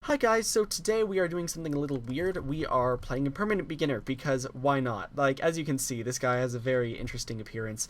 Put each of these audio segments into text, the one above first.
Hi guys, so today we are doing something a little weird. We are playing a permanent beginner because why not? Like, as you can see, this guy has a very interesting appearance.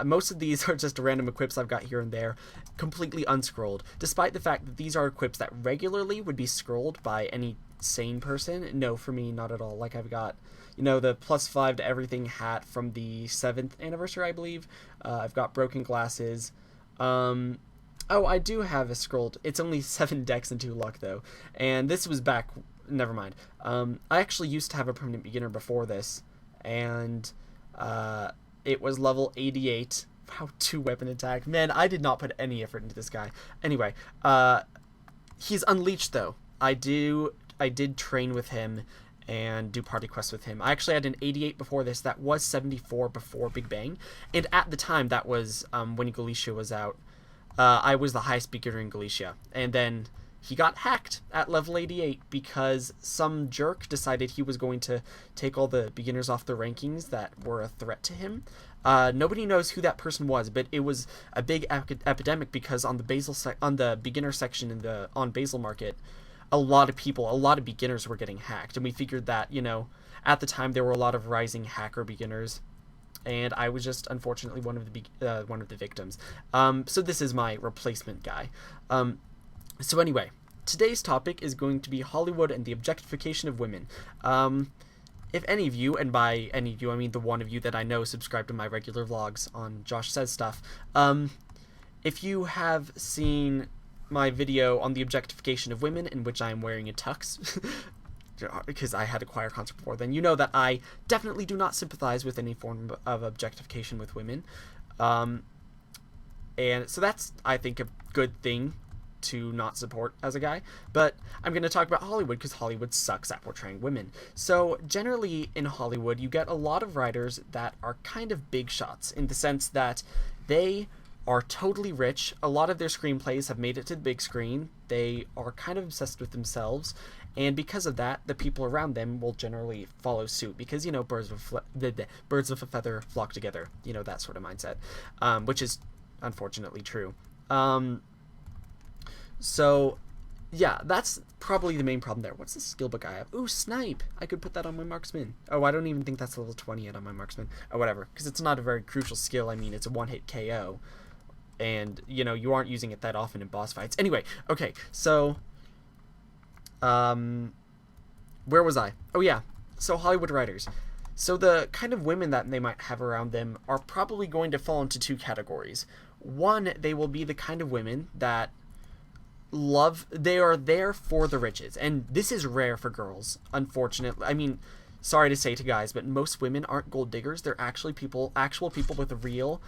Most of these are just random equips I've got here and there, completely unscrolled, despite the fact that these are equips that regularly would be scrolled by any sane person. No, for me, not at all. Like, I've got, the +5 to everything hat from the 7th anniversary, I believe. I've got broken glasses. Oh, I do have a scrolled. It's only 7 decks and 2 luck, though. And this was back... Never mind. I actually used to have a permanent beginner before this. And it was level 88. Wow, 2 weapon attack. Man, I did not put any effort into this guy. Anyway, he's unleashed, though. I did train with him and do party quests with him. I actually had an 88 before this. That was 74 before Big Bang. And at the time, that was when Galicia was out. I was the highest beginner in Galicia. And then he got hacked at level 88 because some jerk decided he was going to take all the beginners off the rankings that were a threat to him. Nobody knows who that person was, but it was a big epidemic because on the beginner section on Basil Market, a lot of beginners were getting hacked. And we figured that, at the time there were a lot of rising hacker beginners. And I was just unfortunately one of the victims. So this is my replacement guy. So anyway, today's topic is going to be Hollywood and the objectification of women. If any of you, and by any of you I mean the one of you that I know subscribe to my regular vlogs on Josh Says Stuff, if you have seen my video on the objectification of women, in which I am wearing a tux, because I had a choir concert before then, you know that I definitely do not sympathize with any form of objectification with women. And so that's, I think, a good thing to not support as a guy. But I'm going to talk about Hollywood because Hollywood sucks at portraying women. So generally in Hollywood, you get a lot of writers that are kind of big shots in the sense that they are totally rich. A lot of their screenplays have made it to the big screen. They are kind of obsessed with themselves. And because of that, the people around them will generally follow suit because, birds of a feather flock together, that sort of mindset, which is unfortunately true. So, yeah, that's probably the main problem there. What's the skill book I have? Ooh, snipe! I could put that on my marksman. Oh, I don't even think that's level 20 yet on my marksman. Oh, whatever, because it's not a very crucial skill. I mean, it's a one-hit KO. And, you aren't using it that often in boss fights. Anyway, okay, so... where was I? Oh yeah, so Hollywood writers. So the kind of women that they might have around them are probably going to fall into 2 categories. One, they will be the kind of women that they are there for the riches. And this is rare for girls, unfortunately. I mean, sorry to say to guys, but most women aren't gold diggers. They're actual people with real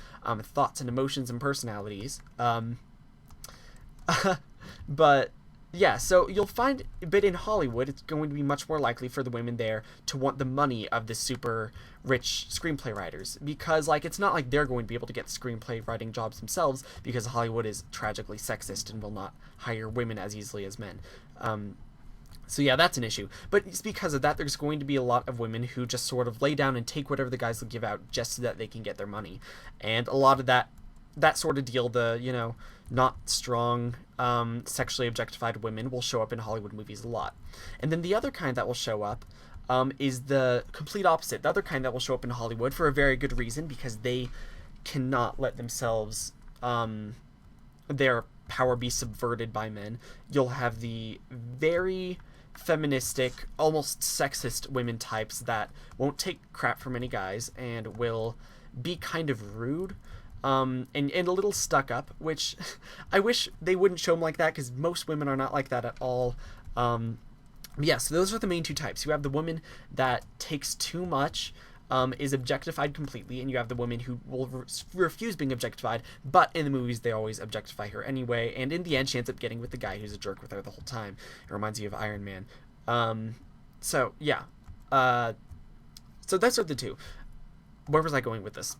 thoughts and emotions and personalities. But... yeah, so you'll find, but in Hollywood, it's going to be much more likely for the women there to want the money of the super rich screenplay writers. Because, it's not like they're going to be able to get screenplay writing jobs themselves, because Hollywood is tragically sexist and will not hire women as easily as men. So yeah, that's an issue. But it's because of that, there's going to be a lot of women who just sort of lay down and take whatever the guys will give out just so that they can get their money. And a lot of that sort of deal, the, not strong, sexually objectified women will show up in Hollywood movies a lot. And then the other kind that will show up is the complete opposite. The other kind that will show up in Hollywood for a very good reason, because they cannot let themselves, their power be subverted by men. You'll have the very feministic, almost sexist women types that won't take crap from any guys and will be kind of rude. And a little stuck up, which I wish they wouldn't show them like that, because most women are not like that at all. Yeah, so those are the main 2 types. You have the woman that takes too much, is objectified completely, and you have the woman who will refuse being objectified, but in the movies they always objectify her anyway, and in the end she ends up getting with the guy who's a jerk with her the whole time. It reminds you of Iron Man. So, yeah. So those are the 2. Where was I going with this?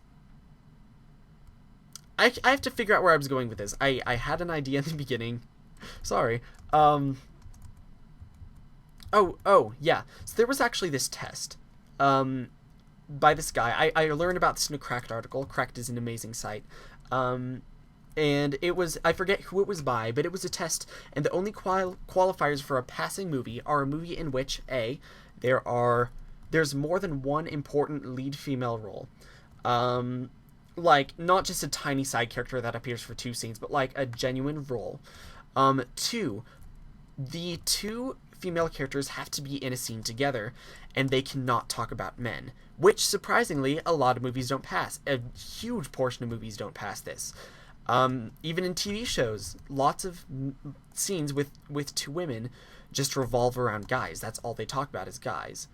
I have to figure out where I was going with this. I had an idea in the beginning. Sorry. Oh, yeah. So there was actually this test by this guy. I learned about this in a Cracked article. Cracked is an amazing site. and it was, I forget who it was by, but it was a test, and the only qualifiers for a passing movie are a movie in which there's more than one important lead female role, like not just a tiny side character that appears for 2 scenes, but like a genuine role. Two, the two female characters have to be in a scene together, and they cannot talk about men, which surprisingly a lot of movies don't pass. A huge portion of movies don't pass this. Even in TV shows, lots of scenes with two women just revolve around guys. That's all they talk about is guys.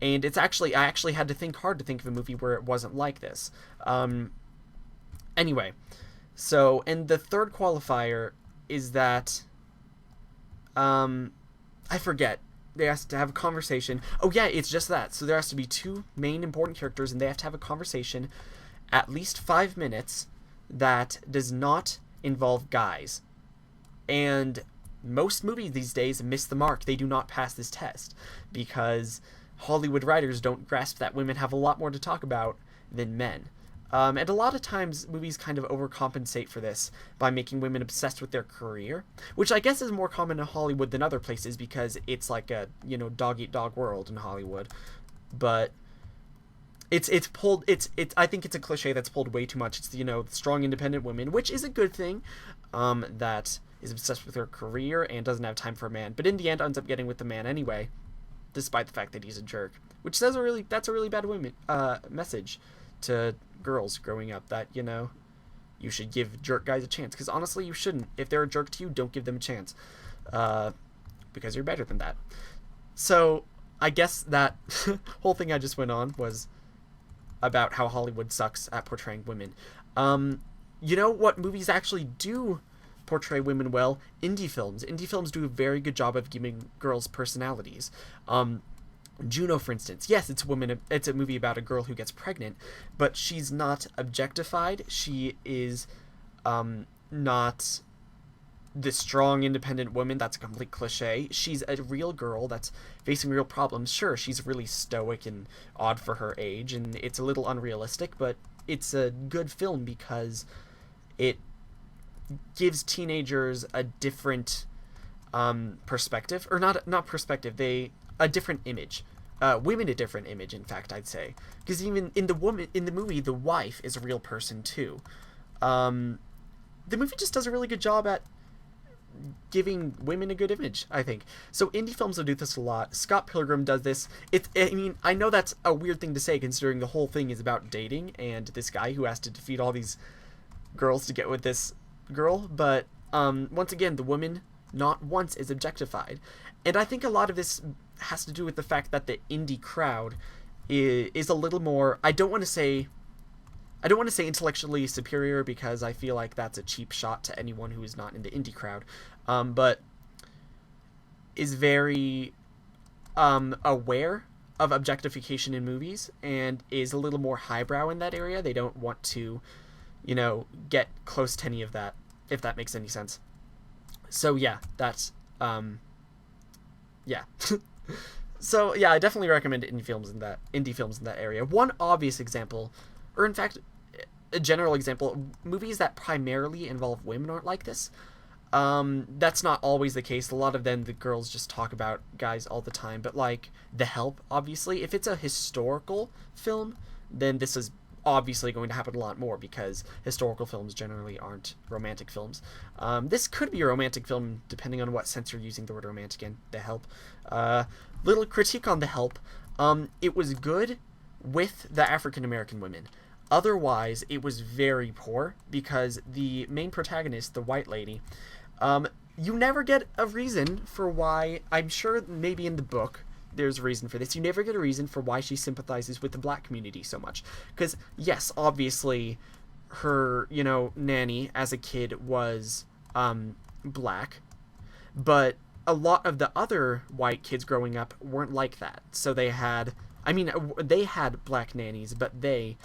And I actually had to think hard to think of a movie where it wasn't like this. Anyway, so, and the third qualifier is that, I forget. They have to have a conversation. Oh yeah, it's just that. So there has to be two main important characters, and they have to have a conversation at least 5 minutes that does not involve guys. And most movies these days miss the mark. They do not pass this test because Hollywood writers don't grasp that women have a lot more to talk about than men. And a lot of times movies kind of overcompensate for this by making women obsessed with their career, which I guess is more common in Hollywood than other places because it's like a, dog-eat-dog world in Hollywood. But it's I think it's a cliche that's pulled way too much. It's, strong independent women, which is a good thing, that is obsessed with her career and doesn't have time for a man, but in the end ends up getting with the man anyway, despite the fact that he's a jerk, which that's a really bad message to girls growing up, that you should give jerk guys a chance, because honestly you shouldn't. If they're a jerk to you, don't give them a chance, because you're better than that. So I guess that whole thing I just went on was about how Hollywood sucks at portraying women. What movies actually do portray women well? Indie films. Indie films do a very good job of giving girls personalities. Juno, for instance. Yes, it's a movie about a girl who gets pregnant, but she's not objectified. She is not the strong, independent woman that's a complete cliche. She's a real girl that's facing real problems. Sure, she's really stoic and odd for her age, and it's a little unrealistic, but it's a good film because it gives teenagers a different perspective, or not perspective, a different image. Women a different image, in fact, I'd say, because even in the movie, the wife is a real person too. The movie just does a really good job at giving women a good image, I think. So indie films will do this a lot. Scott Pilgrim does this. I know that's a weird thing to say considering the whole thing is about dating and this guy who has to defeat all these girls to get with this girl, but once again, the woman not once is objectified. And I think a lot of this has to do with the fact that the indie crowd is a little more, I don't want to say intellectually superior, because I feel like that's a cheap shot to anyone who is not in the indie crowd, but is very aware of objectification in movies and is a little more highbrow in that area. They don't want to, get close to any of that, if that makes any sense. So yeah, that's, yeah. So yeah, I definitely recommend indie films in that area. One obvious example, or in fact, a general example, movies that primarily involve women aren't like this. That's not always the case. A lot of them, the girls just talk about guys all the time. But like The Help, obviously, if it's a historical film, then this is obviously going to happen a lot more, because historical films generally aren't romantic films. This could be a romantic film depending on what sense you're using the word romantic in. The Help. Little critique on The Help. It was good with the African American women. Otherwise, it was very poor, because the main protagonist, the white lady, you never get a reason for why. I'm sure maybe in the book there's a reason for this. You never get a reason for why she sympathizes with the black community so much. Because, yes, obviously, her, nanny as a kid was black, but a lot of the other white kids growing up weren't like that. So they had black nannies, but they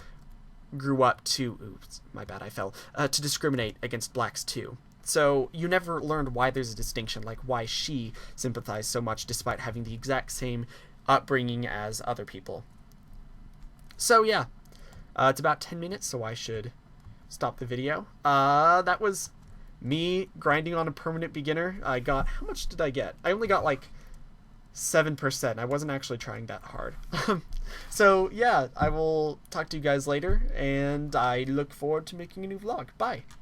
grew up to, oops, my bad, I fell, to discriminate against blacks too. So you never learned why there's a distinction, like why she sympathized so much despite having the exact same upbringing as other people. So yeah, it's about 10 minutes, so I should stop the video. That was me grinding on a permanent beginner. I got, how much did I get? I only got like 7%. I wasn't actually trying that hard. So yeah, I will talk to you guys later, and I look forward to making a new vlog. Bye.